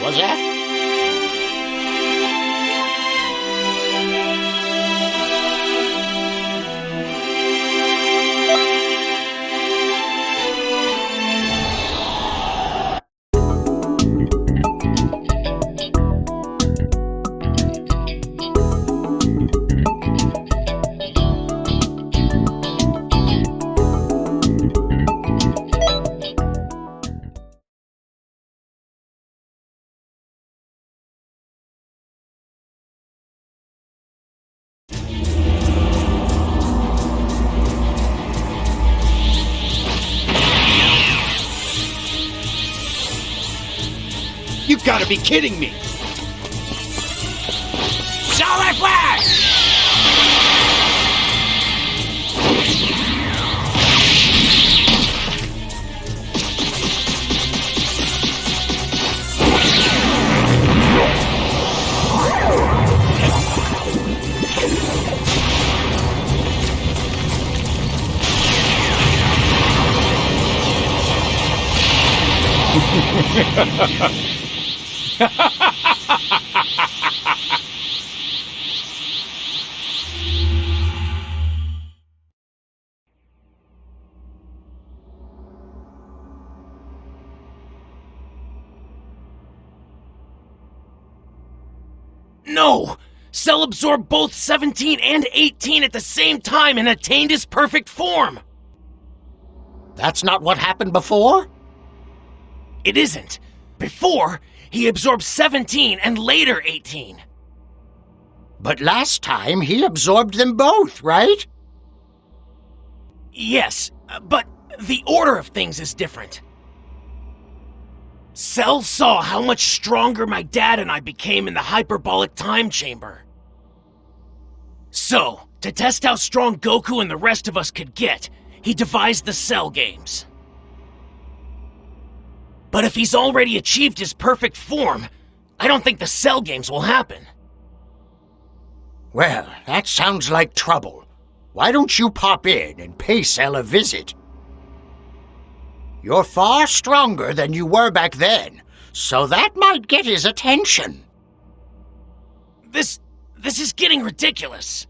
Was that? You've got to be kidding me! Solar Flash! No! Cell absorbed both 17 and 18 at the same time and attained his perfect form! That's not what happened before? It isn't. Before, he absorbed 17 and later 18. But last time he absorbed them both, right? Yes, but the order of things is different. Cell saw how much stronger my dad and I became in the hyperbolic time chamber. So, to test how strong Goku and the rest of us could get, he devised the Cell games. But if he's already achieved his perfect form, I don't think the Cell games will happen. Well, that sounds like trouble. Why don't you pop in and pay Cell a visit? You're far stronger than you were back then, so that might get his attention. This is getting ridiculous.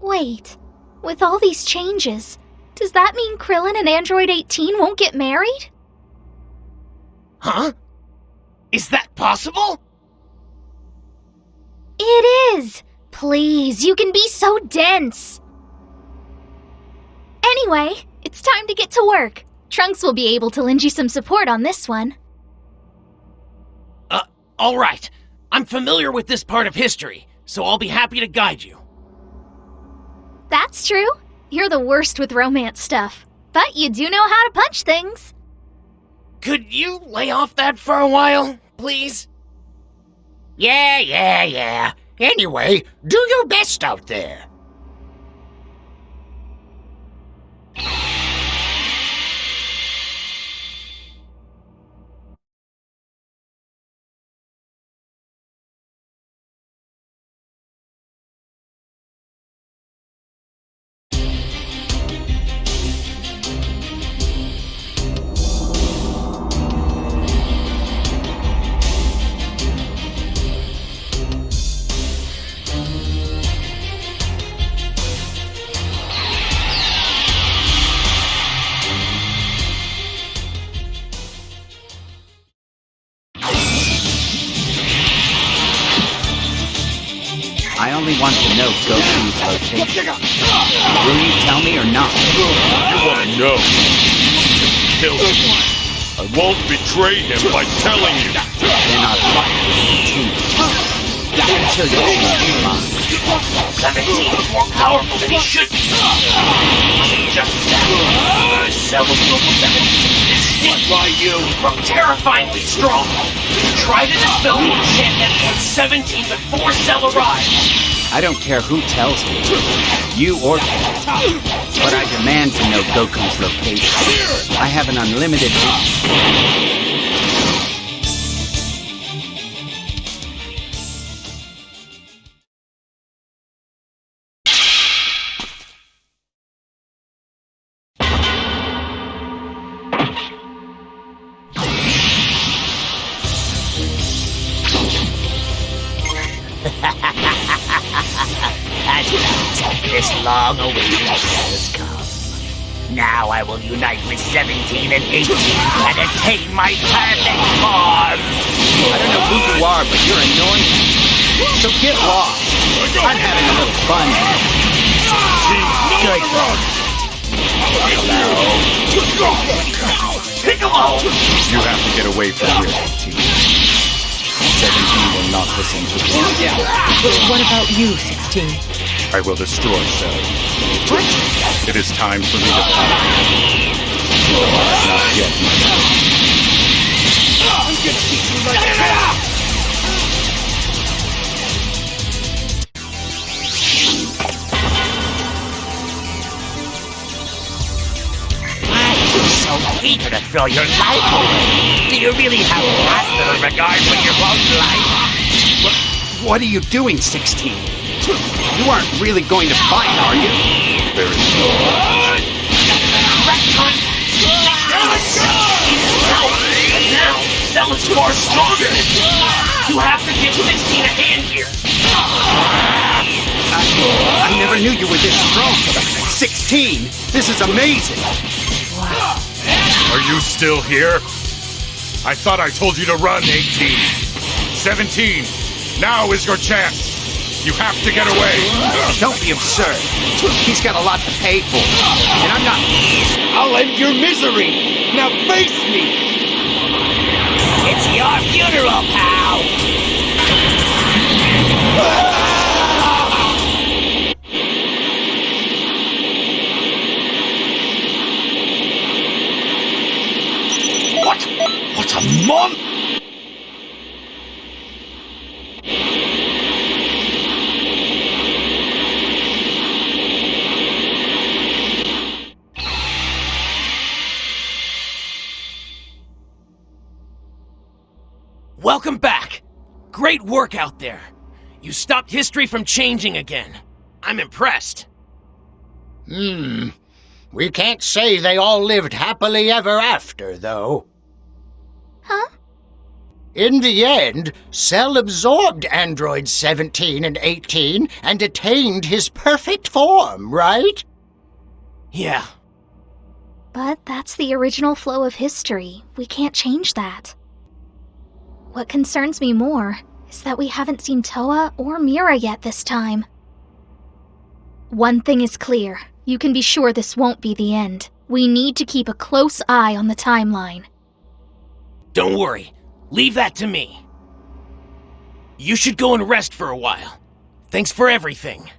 Wait, with all these changes, does that mean Krillin and Android 18 won't get married? Huh? Is that possible? It is! Please, you can be so dense! Anyway, it's time to get to work. Trunks will be able to lend you some support on this one. All right. I'm familiar with this part of history, so I'll be happy to guide you. That's true. You're the worst with romance stuff, but you do know how to punch things. Could you lay off that for a while, please? Yeah. Anyway, do your best out there. I only want to know Goku's location. Will you tell me or not? You want to know? Kill him. I won't betray him by telling you. Then our fight will continue. Until you change your mind. 17 is more powerful than he should be. Just that. Cell Absorb 17 is sick by you. Grow terrifyingly strong. Try to dispel the enchantment on 17 before Cell arrives. I don't care who tells me, you or me, but I demand to know Goku's location. I have an unlimited reach. At last, this long-awaited day has come. Now I will unite with 17 and 18 and attain my perfect form! I don't know who you are, but you're annoying. So get lost. I'm having a little fun here. Good. Piccolo! You have to get away from here, 18. 17 will not listen to you. What about you, 16? I will destroy Cell. What? It is time for me to fight. Not yet, my lord. I'm gonna teach you right. So eager to throw your life away. Do you really have that little regard for your own life? What are you doing, 16? You aren't really going to fight, are you? There is no Now, Cell is far stronger. You have to give 16 a hand here. I never knew you were this strong. 16? This is amazing. Are you still here? I thought I told you to run, 18. 17, now is your chance. You have to get away. Don't be absurd. He's got a lot to pay for. And I'm not... I'll end your misery. Now face me. It's your funeral, pal! What a mon... Welcome back. Great work out there. You stopped history from changing again. I'm impressed. We can't say they all lived happily ever after, though. Huh? In the end, Cell absorbed androids 17 and 18 and attained his perfect form, right? Yeah. But that's the original flow of history. We can't change that. What concerns me more is that we haven't seen Toa or Mira yet this time. One thing is clear. You can be sure this won't be the end. We need to keep a close eye on the timeline. Don't worry. Leave that to me. You should go and rest for a while. Thanks for everything.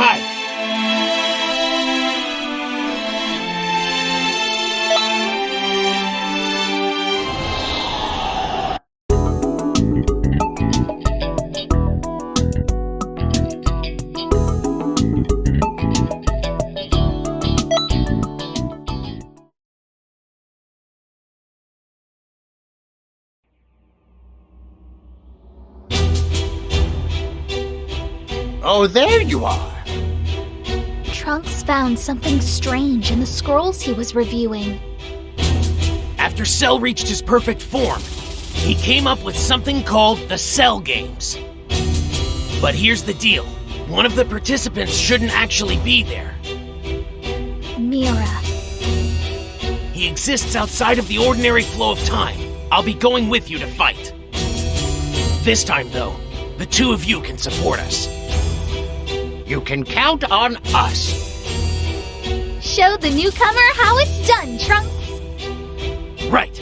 Hi, Oh, there you are. Trunks found something strange in the scrolls he was reviewing. After Cell reached his perfect form, he came up with something called the Cell Games. But here's the deal. One of the participants shouldn't actually be there. Mira. He exists outside of the ordinary flow of time. I'll be going with you to fight. This time, though, the two of you can support us. You can count on us. Show the newcomer how it's done, Trunks. Right.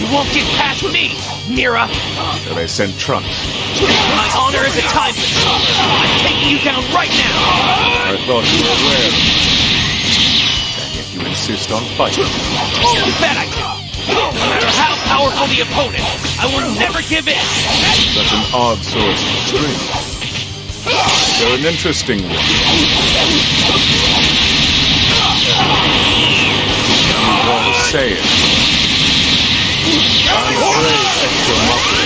You won't get past me, Mira! So they sent Trunks. My honor is a time limit. I'm taking you down right now! I thought you were aware of it. And yet you insist on fighting. You bet I do! No matter how powerful the opponent, I will never give in! Such an odd source of strength. You're an interesting one. You want to say it. I'm afraid extra muscle.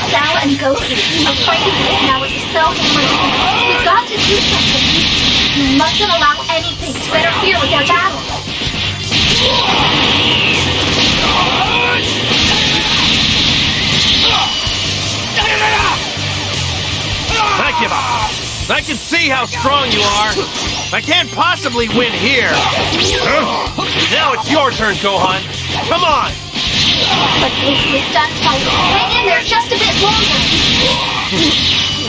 Sal and Goku, I'm fighting right now with the Cell Hammer. We've got to do something. You mustn't allow anything to interfere with our battle. I give up. I can see how strong you are. I can't possibly win here. Now it's your turn, Gohan. Come on. But Goku is done fighting. Hang in there just a bit longer.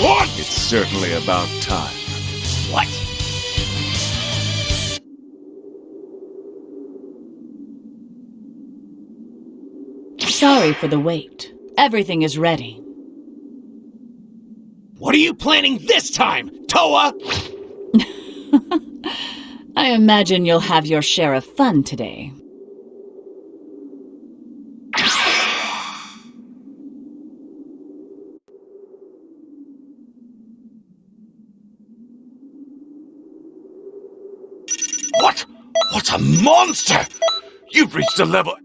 What? It's certainly about time. What? Sorry for the wait. Everything is ready. What are you planning this time, Toa? I imagine you'll have your share of fun today. What? What a monster! You've reached a level...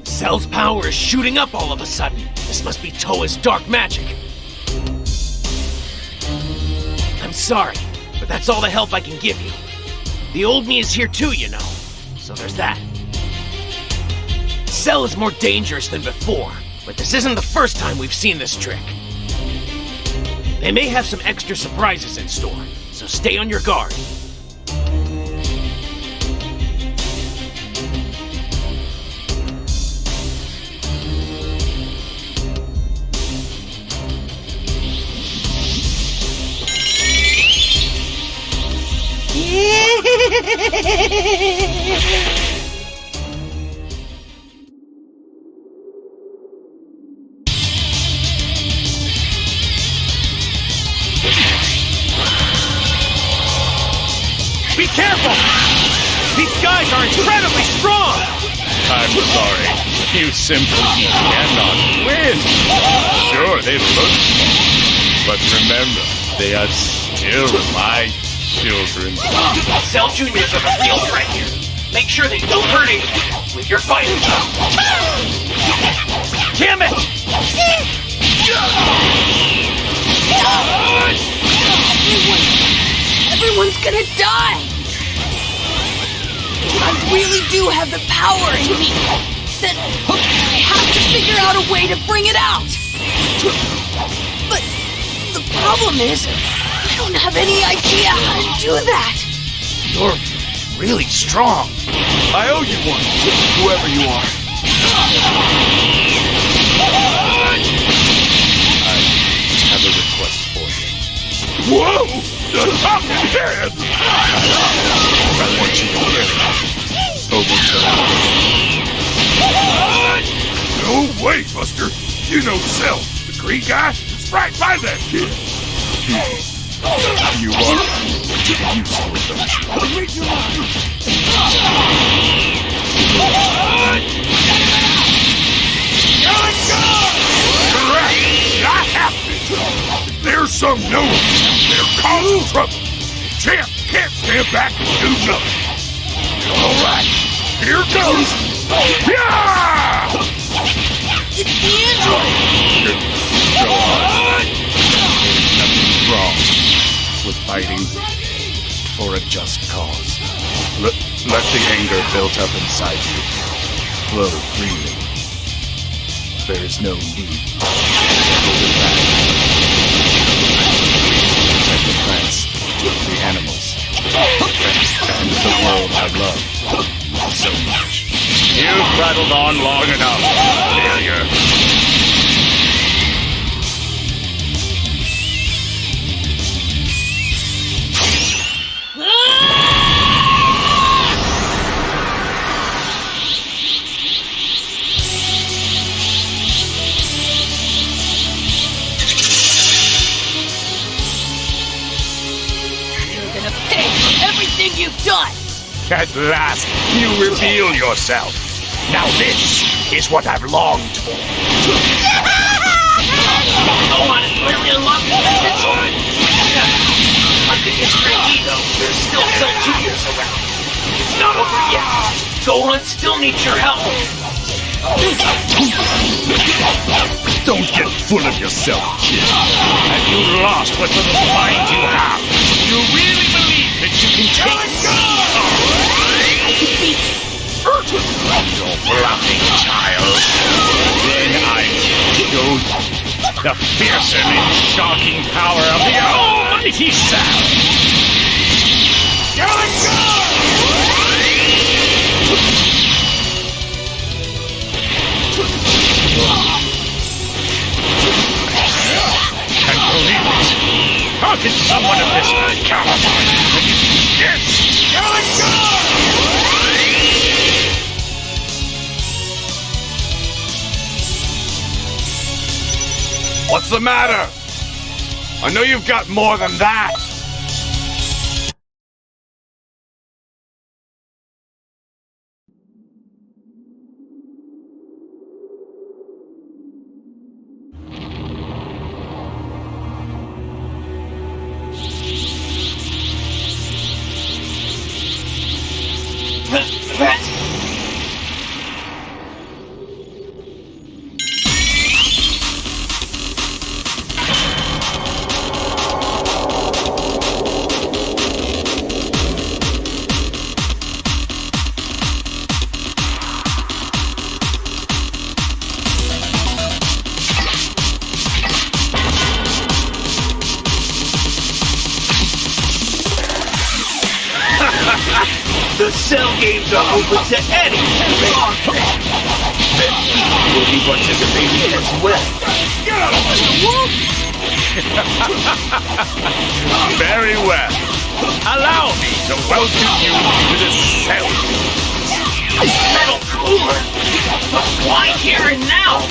Cell's power is shooting up all of a sudden. This must be Toa's dark magic. I'm sorry, but that's all the help I can give you. The old me is here too, you know. So there's that. Cell is more dangerous than before, but this isn't the first time we've seen this trick. They may have some extra surprises in store, so stay on your guard. Be careful! These guys are incredibly strong! I'm sorry. You simply cannot win. Sure, they look strong. But remember, they are still my children. Cell Juniors are the real threat here. Make sure they don't hurt anyone with your fighting. Damn it! Everyone's gonna die! I really do have the power in me. Then I have to figure out a way to bring it out. But the problem is, I don't have any idea how to do that. You're really strong. I owe you one, whoever you are. I have a request for you. Whoa! The talking head! I want you to hear it. Over to No way, Buster! You know self. The green guy is right by that kid. You are useful, don't you? Correct! I have to! There's some noise. They're causing trouble. Champ can't stand back and do nothing. All right, here goes. Yeah! It's the android! Go on. There's nothing wrong with fighting for a just cause. Let the anger built up inside you flow freely. There is no need to hold it back. Protect the plants, the animals, and the world I love so much. You've prattled on long enough, failure. You're gonna pay for everything you've done! At last, you reveal yourself. Now this is what I've longed for. No one is really unlocking the potential. Under his great ego, there's still some juniors around. It's not over yet. Gohan still needs your help. Don't get full of yourself, kid. Have you lost what little mind you have? You really believe that you can take me? You're bluffing, child. Then I show you The fearsome and shocking power of the almighty sound. I believe it. How can someone of this caliber yes! What's the matter? I know you've got more than that. The cell games are open to any then we will be participating as well. Very well. Allow me to welcome you to the cell. Metal cooler? But why here and now?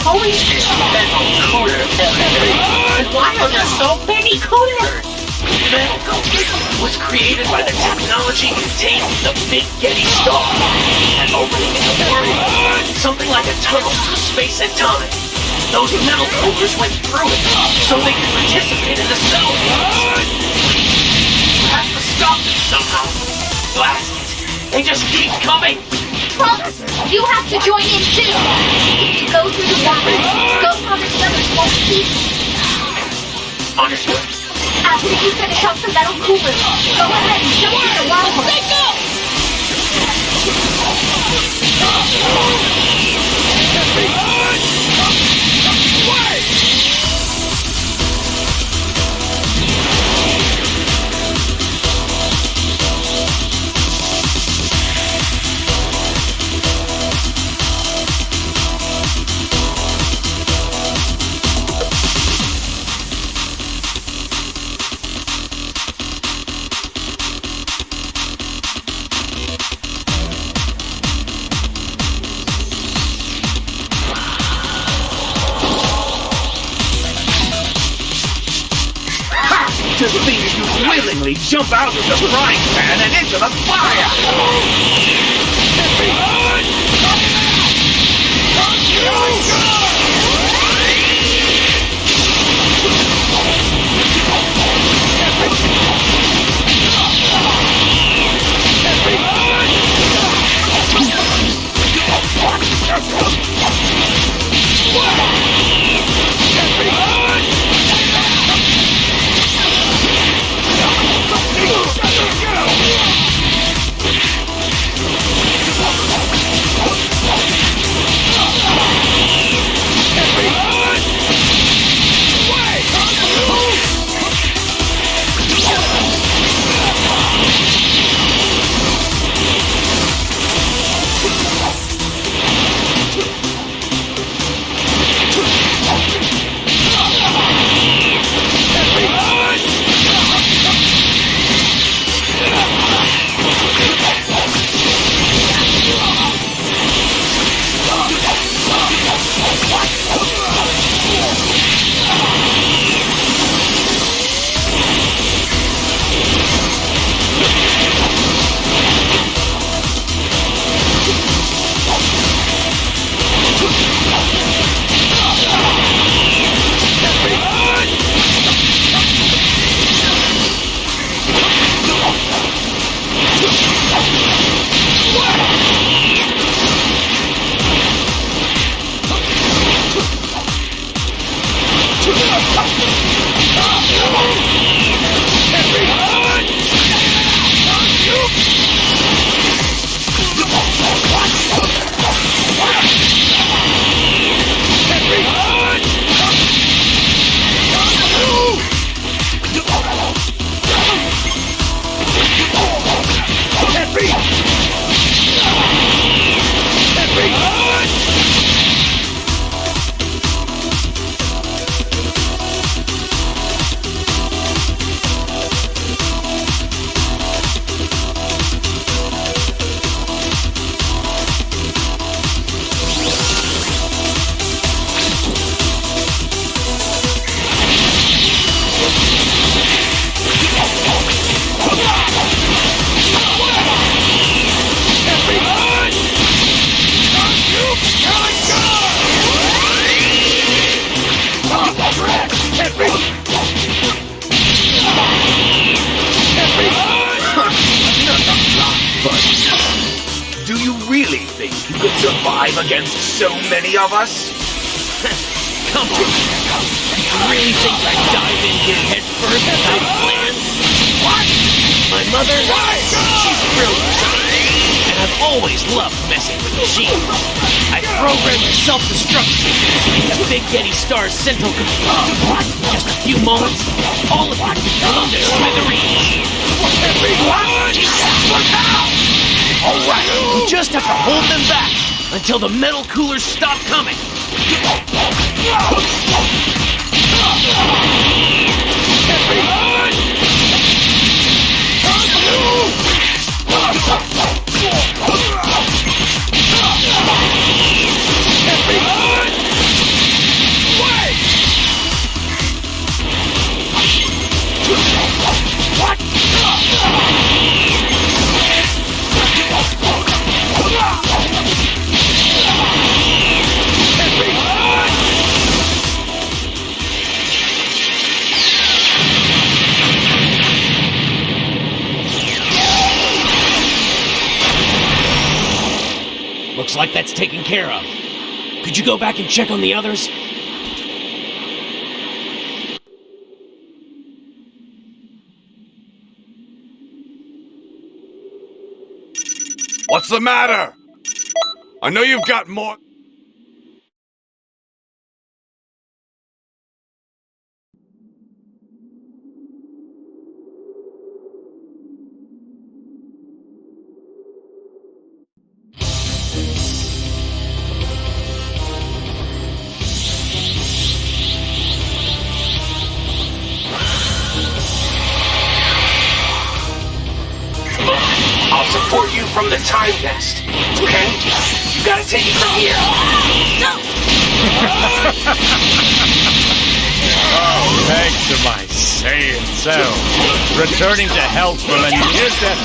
Who is this metal cooler everything? And why are there so many coolers? Metal cooler was created by the technology contained in the Big Yeti star. And opening in the world, something like a tunnel through space and time. Those metal coolers went through it, so they could participate in the cell games. You have to stop them somehow. Blast it! They just keep coming! Trunks, you have to join in too. If you go through the water, go on the other one piece. Understood. After you finish up the metal cooler, go ahead and jump in the wild one. Let go! To think you willingly jump out of the frying pan and into the fire! really think you could survive against so many of us? Come on. You really think I'd dive in here head first without a plan? What? My mother? She's brilliant. And I've always loved messing with machines. I programmed the self-destruction into Big Daddy Star's central control. Just a few moments, all of you can blow to smithereens. Everyone! Look out! Alright, we just have to hold them back until the metal coolers stop coming. Looks like that's taken care of. Could you go back and check on the others? What's the matter? I know you've got more... I'll support you from the time nest, okay? You gotta take it from here. Oh, thanks to my insane self. Returning to health from a near-death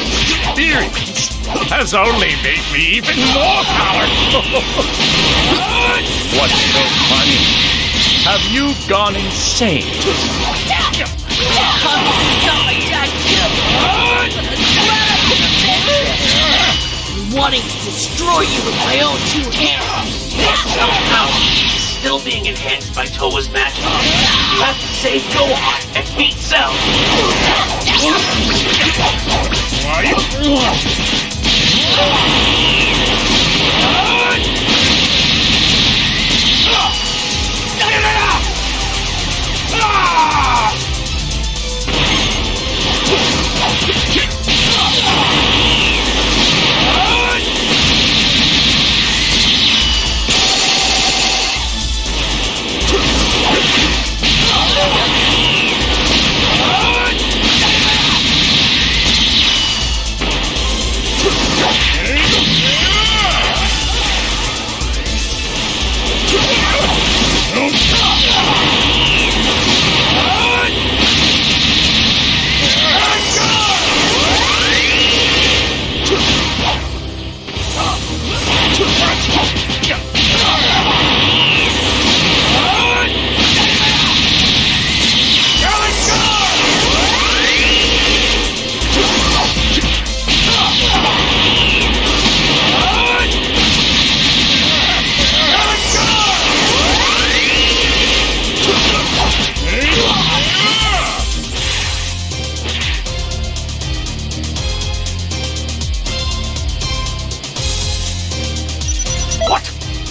experience has only made me even more powerful. What's so funny? Have you gone insane? Not my dad killed. Wanting to destroy you with my own two hands. Somehow, he's still being enhanced by Towa's magic. You have to save Gohan and beat Cell.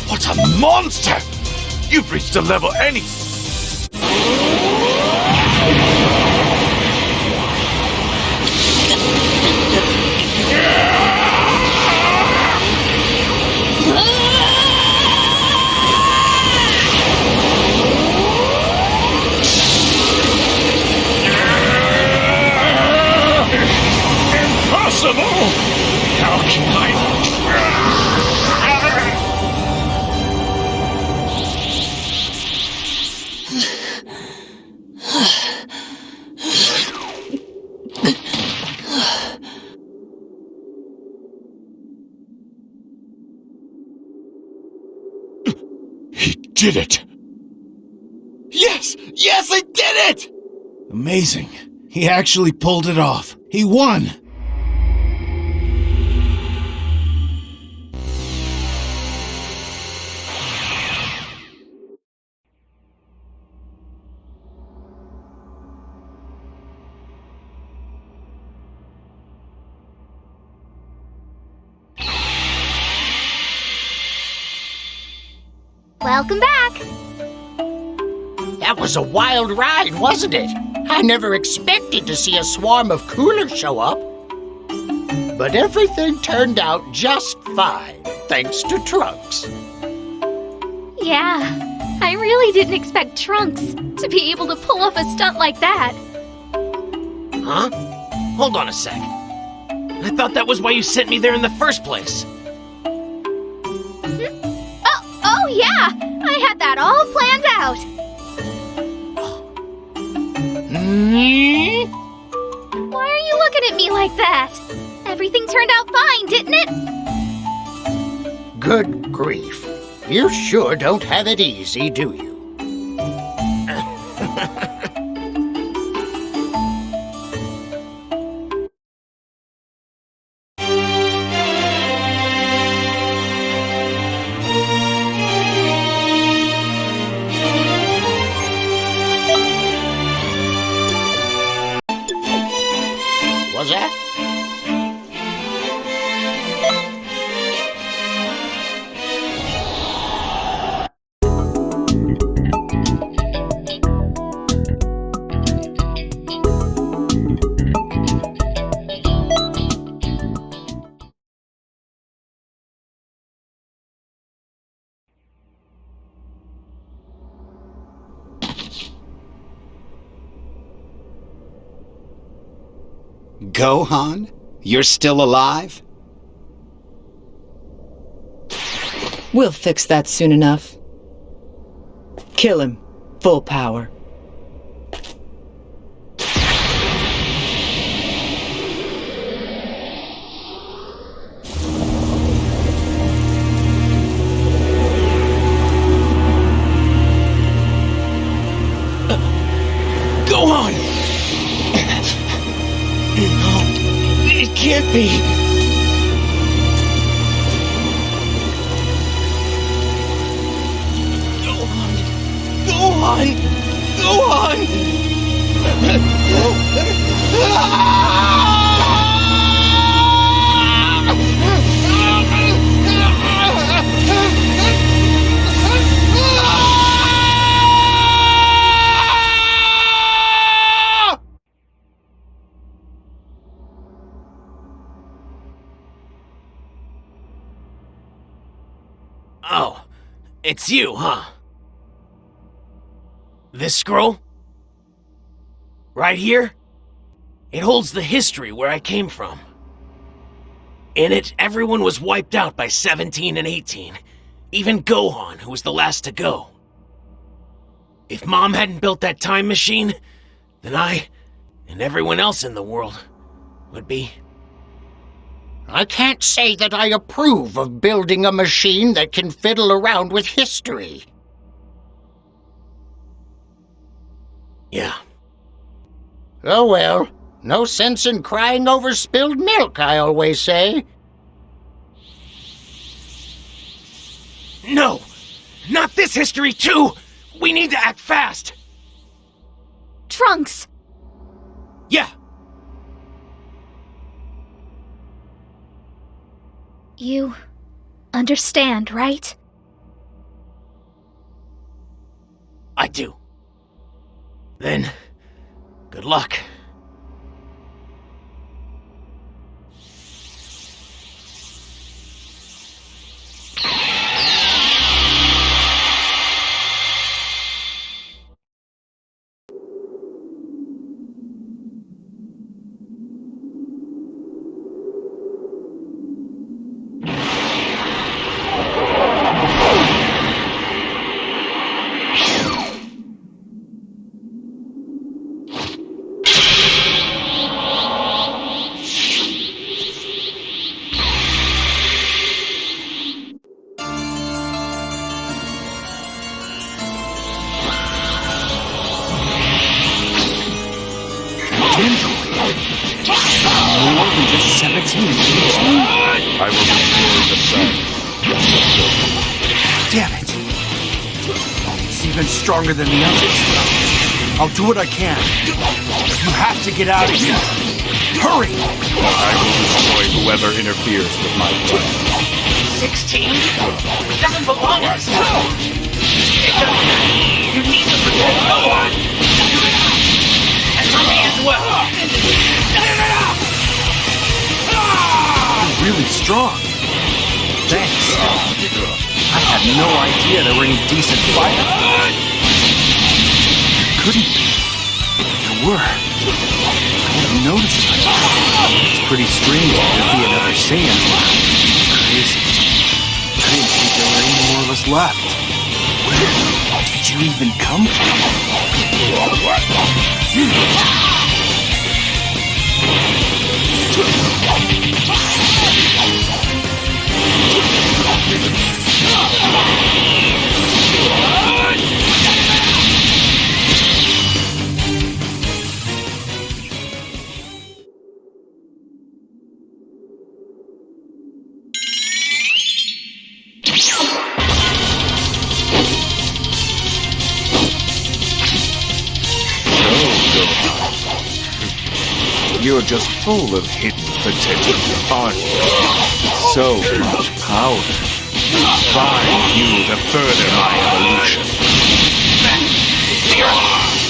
What a monster! You've reached a level any... Impossible! How can I... He did it! Yes! Yes, I did it! Amazing. He actually pulled it off. He won! Welcome back! That was a wild ride, wasn't it? I never expected to see a swarm of coolers show up. But everything turned out just fine, thanks to Trunks. Yeah, I really didn't expect Trunks to be able to pull off a stunt like that. Huh? Hold on a sec. I thought that was why you sent me there in the first place. Oh yeah! I had that all planned out! Why are you looking at me like that? Everything turned out fine, didn't it? Good grief. You sure don't have it easy, do you? Was that? Gohan? You're still alive? We'll fix that soon enough. Kill him. Full power. No, it can't be. Go on! Go on! Oh, it's you, huh? This scroll? Right here? It holds the history where I came from. In it, everyone was wiped out by 17 and 18. Even Gohan, who was the last to go. If Mom hadn't built that time machine, then I, and everyone else in the world, would be... I can't say that I approve of building a machine that can fiddle around with history. Yeah. Oh well, no sense in crying over spilled milk, I always say. No! Not this history, too! We need to act fast! Trunks! Yeah! You understand, right? I do. Then, good luck. More than just 17 and 18? I will destroy the sun. Damn it! It's even stronger than the others. I'll do what I can. You have to get out of here. Hurry! I will destroy whoever interferes with my plan. 16? It doesn't belong to us. It doesn't. You need to protect no one. And for me as well. You're really strong. Thanks. I had no idea there were any decent fighters. Couldn't be. There were. I hadn't noticed it. It's pretty strange that there'd be another Saiyan. Crazy. I didn't think there were any more of us left. Where did you even come from? You're just full of hidden potential, aren't you? So much power. Fine fuel to further my evolution.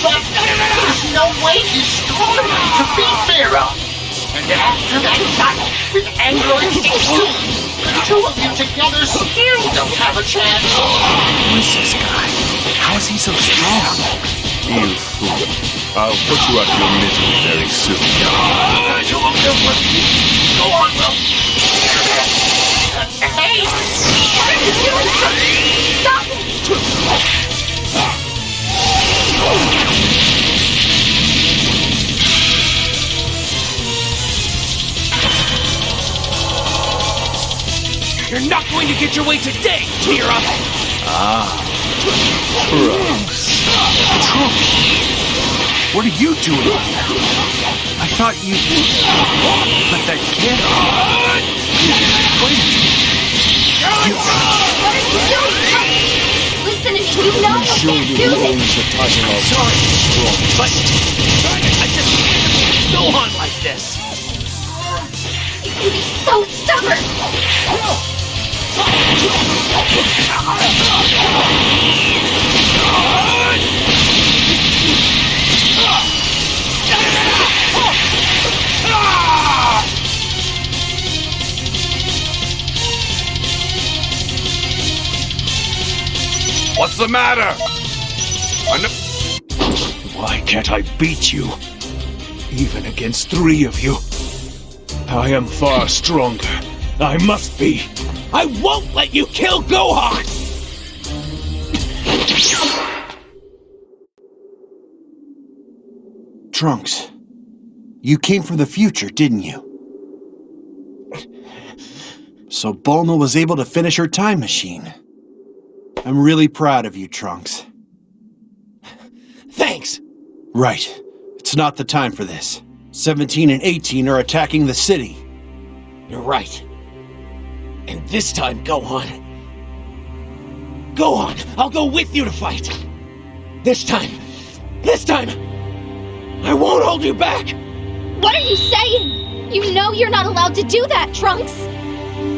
But there's no way he's strong enough to beat Pharaoh. And after that battle with Anglo and 16, the two of you together still don't have a chance. Who is this guy? How is he so strong? You fool. I'll put you out of your misery very soon. You will live with me. Go on, Will. Hey! What are you doing? Stop it! You're not going to get your way today, Mira! Trunks. What are you doing? I thought you... But that can't... Wait a minute. What are you doing? Listen to me, you know you can't do this! I'm sorry, but I just can't go on like this. You can be so stubborn! What's the matter? Why can't I beat you? Even against 3 of you. I am far stronger. I must be. I won't let you kill Gohan! Trunks, you came from the future, didn't you? So Bulma was able to finish her time machine. I'm really proud of you, Trunks. Thanks! Right. It's not the time for this. 17 and 18 are attacking the city. You're right. And this time, Gohan. Gohan, I'll go with you to fight. This time, I won't hold you back. What are you saying? You know you're not allowed to do that, Trunks!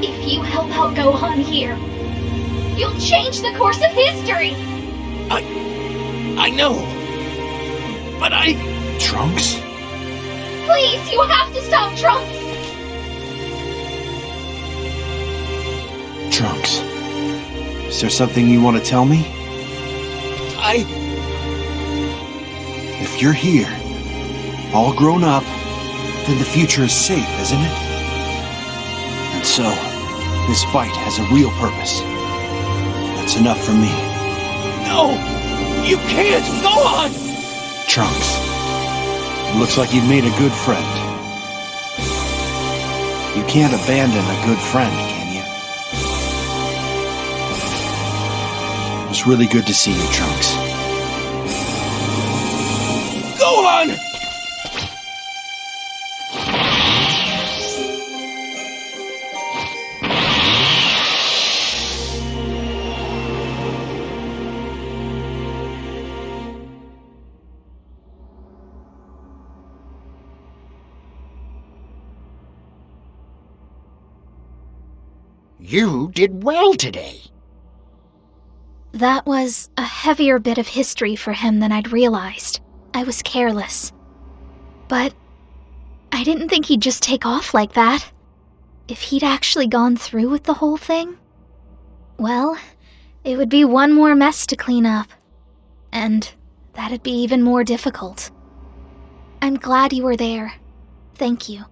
If you help out Gohan here, you'll change the course of history! I know. But Trunks? Please, you have to stop Trunks! Trunks, is there something you want to tell me? If you're here, all grown up, then the future is safe, isn't it? And so, this fight has a real purpose. That's enough for me. No! You can't! Go on! Trunks, it looks like you've made a good friend. You can't abandon a good friend, can you? It was really good to see you, Trunks. Go on! You did well today. That was a heavier bit of history for him than I'd realized. I was careless. But I didn't think he'd just take off like that. If he'd actually gone through with the whole thing, well, it would be one more mess to clean up. And that'd be even more difficult. I'm glad you were there. Thank you.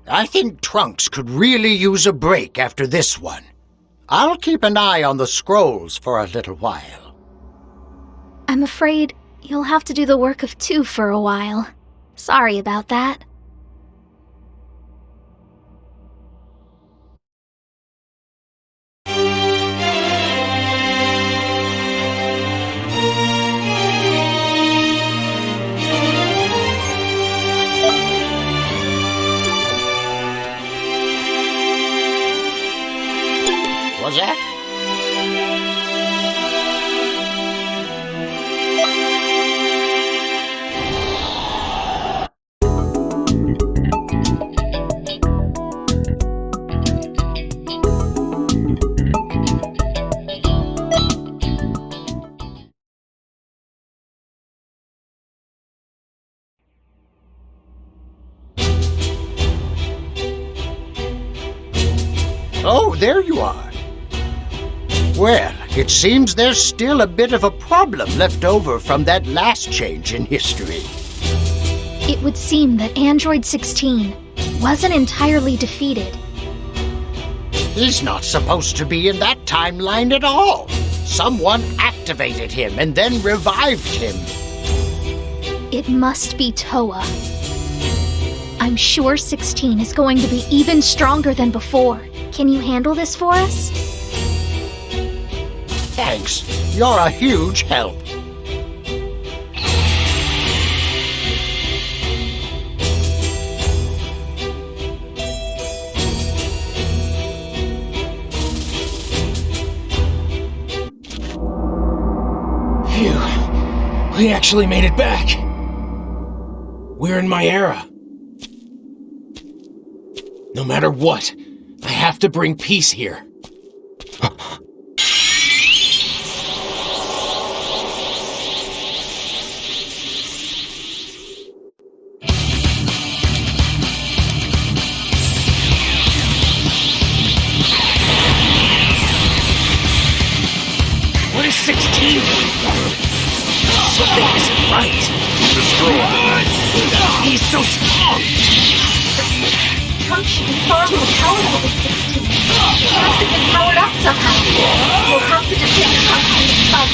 I think Trunks could really use a break after this one. I'll keep an eye on the scrolls for a little while. I'm afraid you'll have to do the work of 2 for a while. Sorry about that. Was that? Oh, there you are. Well, it seems there's still a bit of a problem left over from that last change in history. It would seem that Android 16 wasn't entirely defeated. He's not supposed to be in that timeline at all. Someone activated him and then revived him. It must be Toa. I'm sure 16 is going to be even stronger than before. Can you handle this for us? Thanks. You're a huge help. actually made it back. We're in my era. No matter what, I have to bring peace here. What is 16 doing? Something isn't right. Destroy. He's so strong. Trunks should be far more powerful than 16. He must have been powered up somehow. We'll have to defeat Trunks and himself.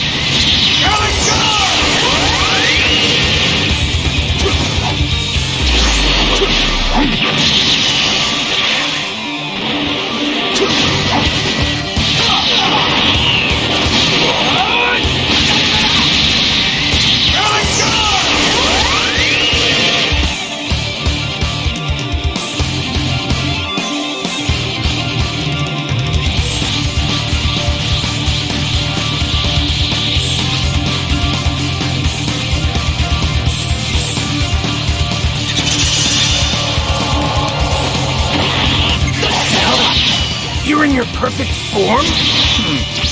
You're in your perfect form?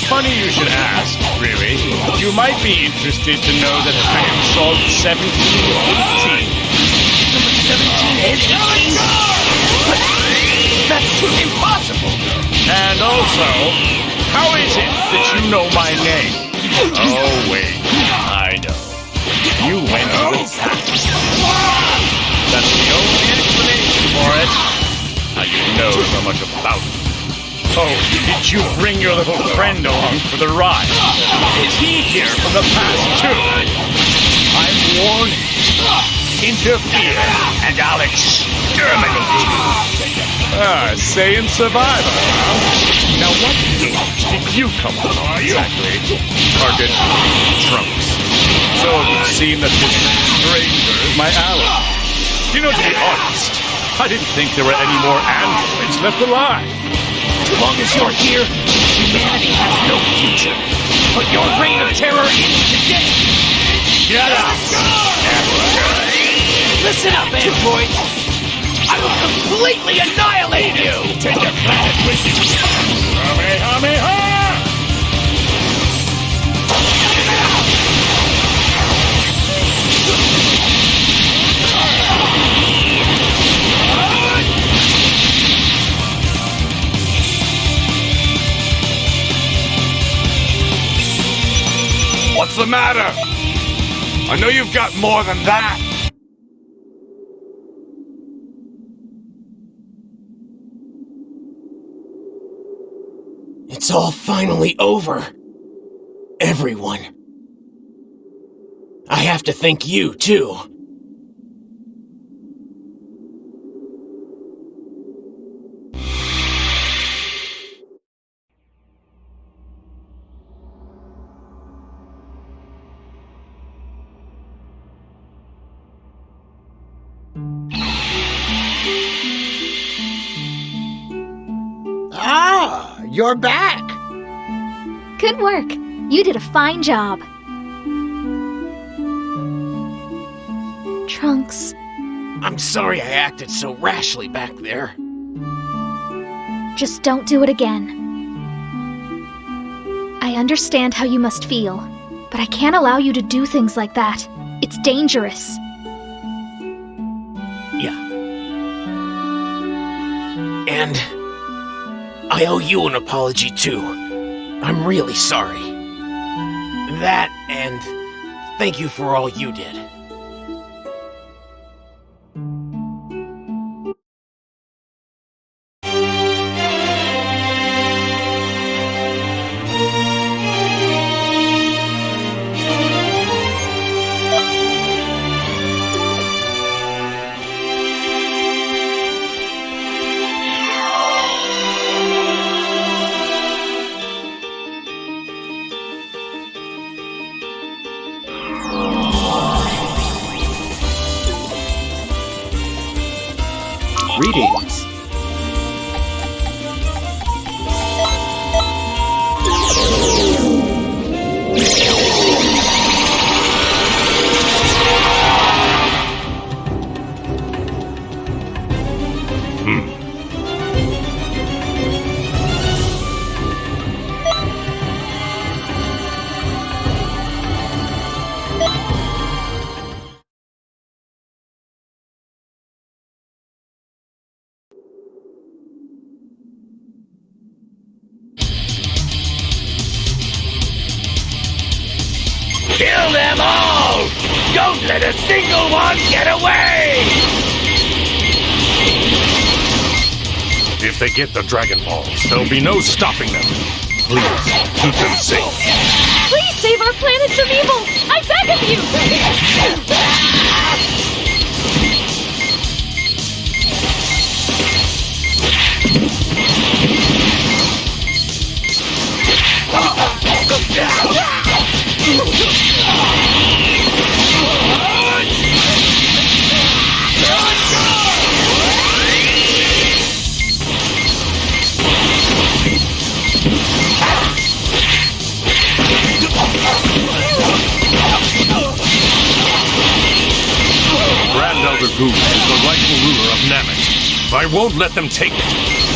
Funny you should ask, really. You might be interested to know that I am Salt 1718. Number 17 and 18? But that's impossible. And also, how is it that you know my name? Oh, wait. I know. You went to the past. That's the only explanation for it. How you know so much about it. Oh, did you bring your little friend along for the ride? Is he here from the past, too? I'm warning you. Interfere, and I'll exterminate you. Saiyan survivor. Now, what age did you come from? Exactly. Target Trunks. So it would seem that this stranger is my ally. You know, to be honest, I didn't think there were any more androids left alive. As long as you're here, humanity has no future. But your reign of terror ends today. Shut up! Listen up, androids. I will completely annihilate you. Take your planet with you. Kamehameha! What's the matter? I know you've got more than that. It's all finally over. Everyone. I have to thank you, too. Ah, you're back. Good work. You did a fine job. Trunks, I'm sorry I acted so rashly back there. just don't do it again. I understand how you must feel, but I can't allow you to do things like that. It's dangerous. Yeah. And I owe you an apology, too. I'm really sorry. That, and thank you for all you did. Greetings. Kill them all! Don't let a single one get away! If they get the Dragon Balls, there'll be no stopping them. Please, keep them safe. Please save our planet from evil! I beg of you! Grand Elder Guru is the rightful ruler of Namek. I won't let them take it.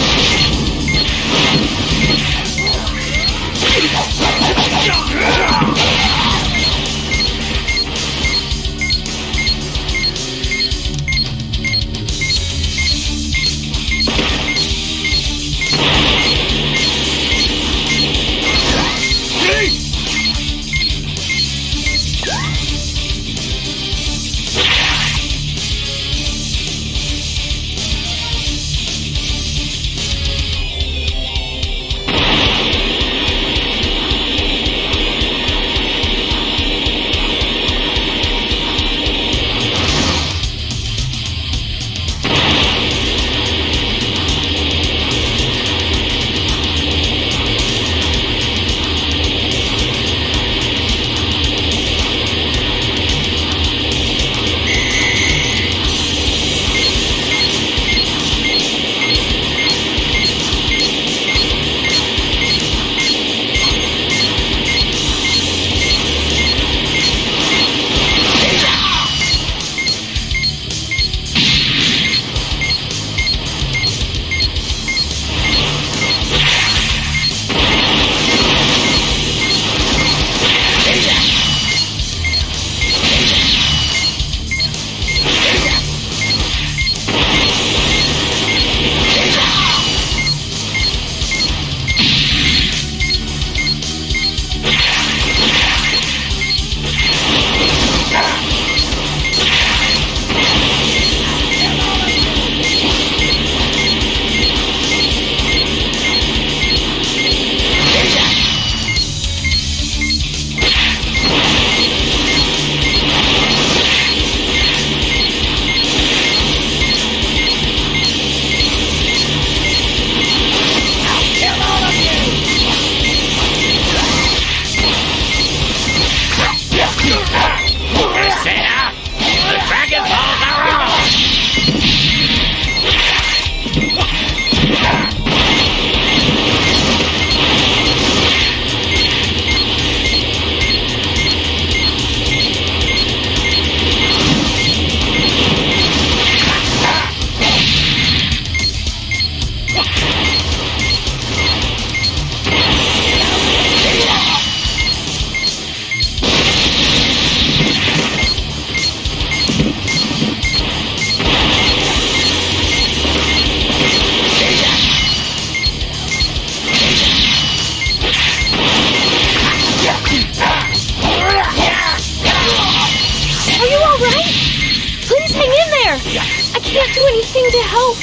can't do anything to help.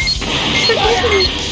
Forgive me.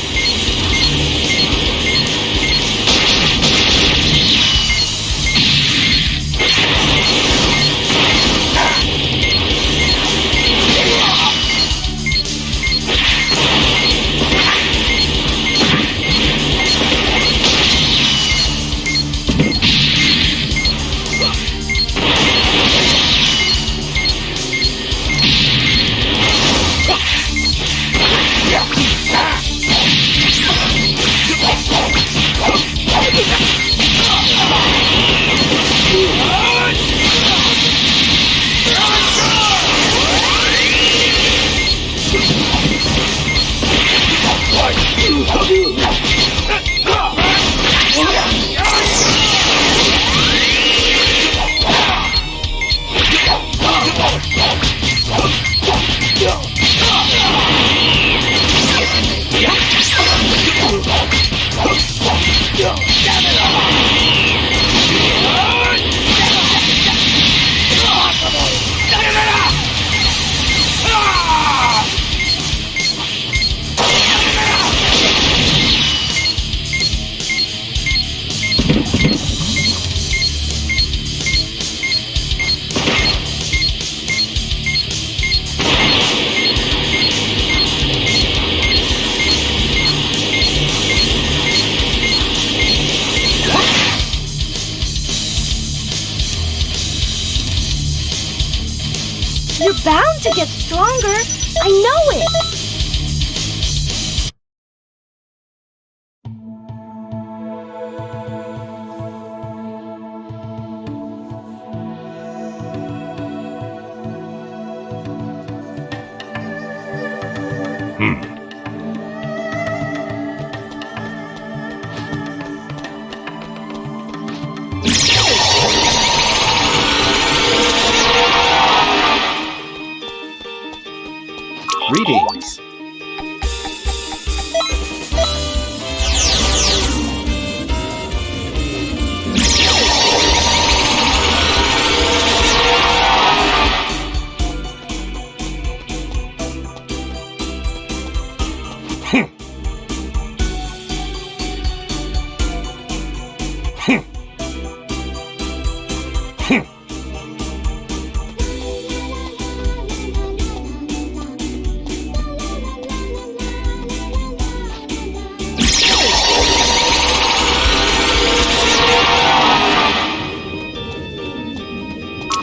to get stronger. I know it. Greetings.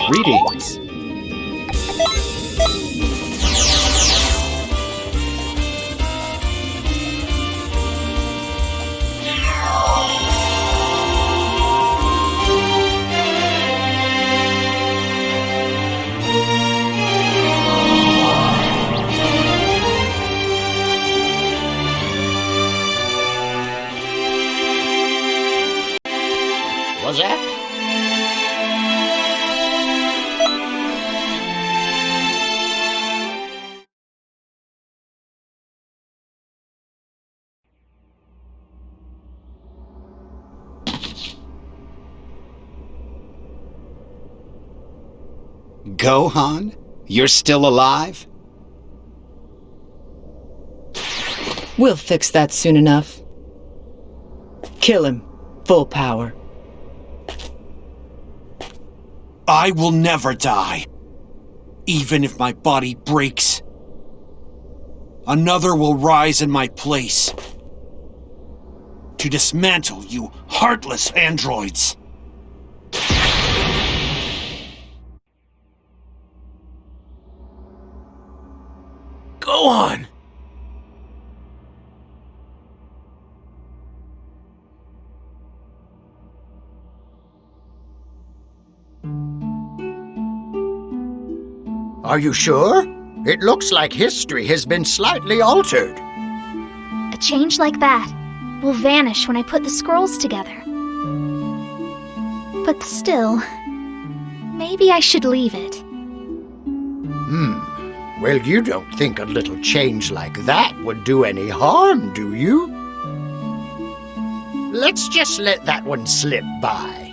Greetings. Was that? Gohan? You're still alive? We'll fix that soon enough. Kill him. Full power. I will never die. Even if my body breaks. Another will rise in my place. To dismantle you heartless androids. Go on! Are you sure? It looks like history has been slightly altered. A change like that will vanish when I put the scrolls together. But still, maybe I should leave it. Well, you don't think a little change like that would do any harm, do you? Let's just let that one slip by.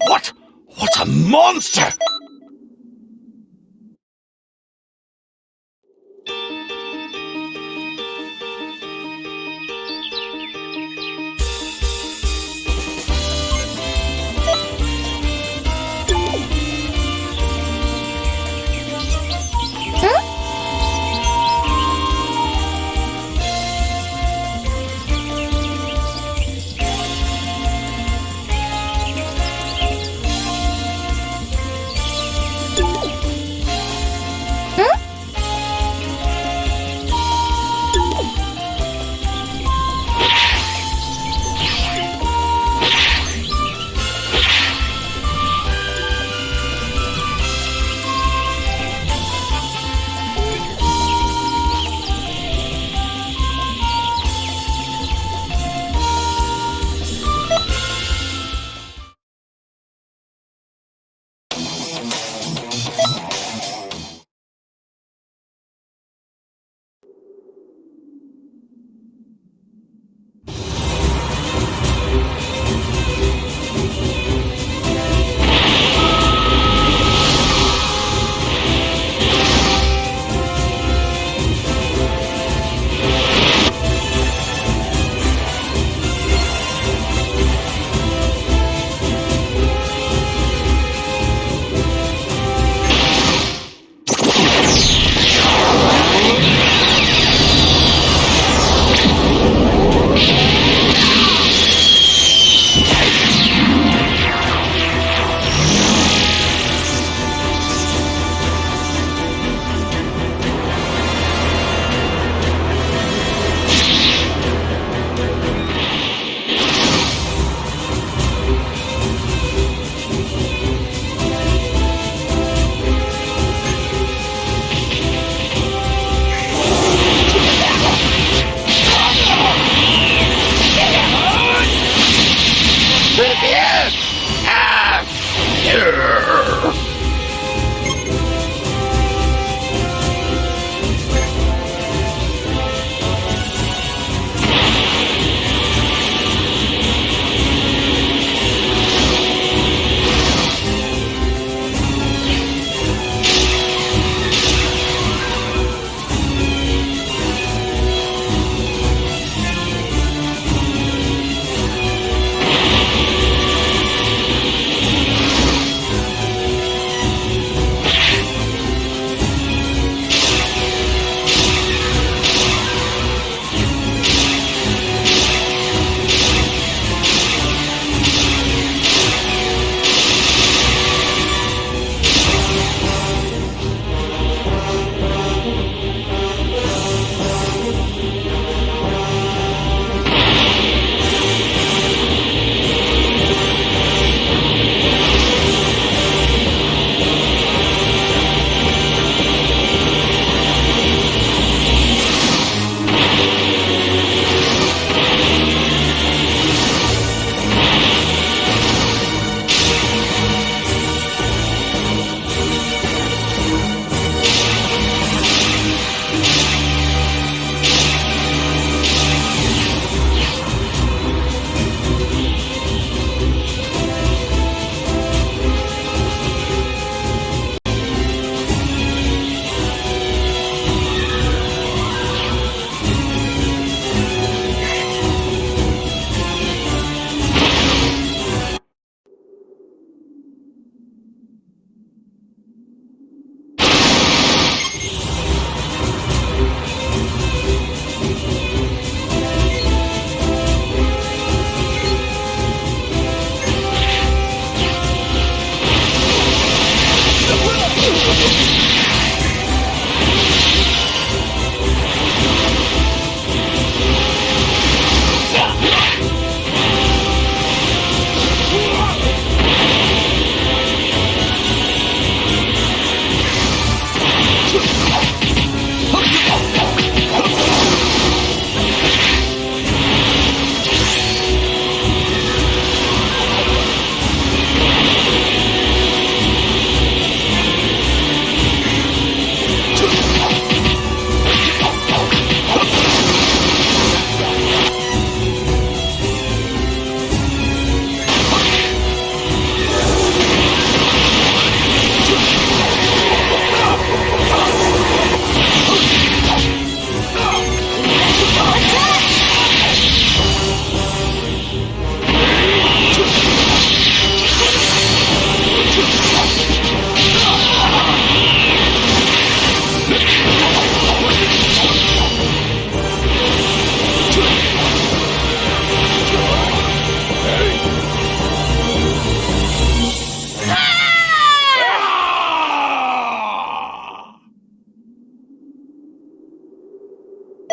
What? What a monster!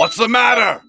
What's the matter?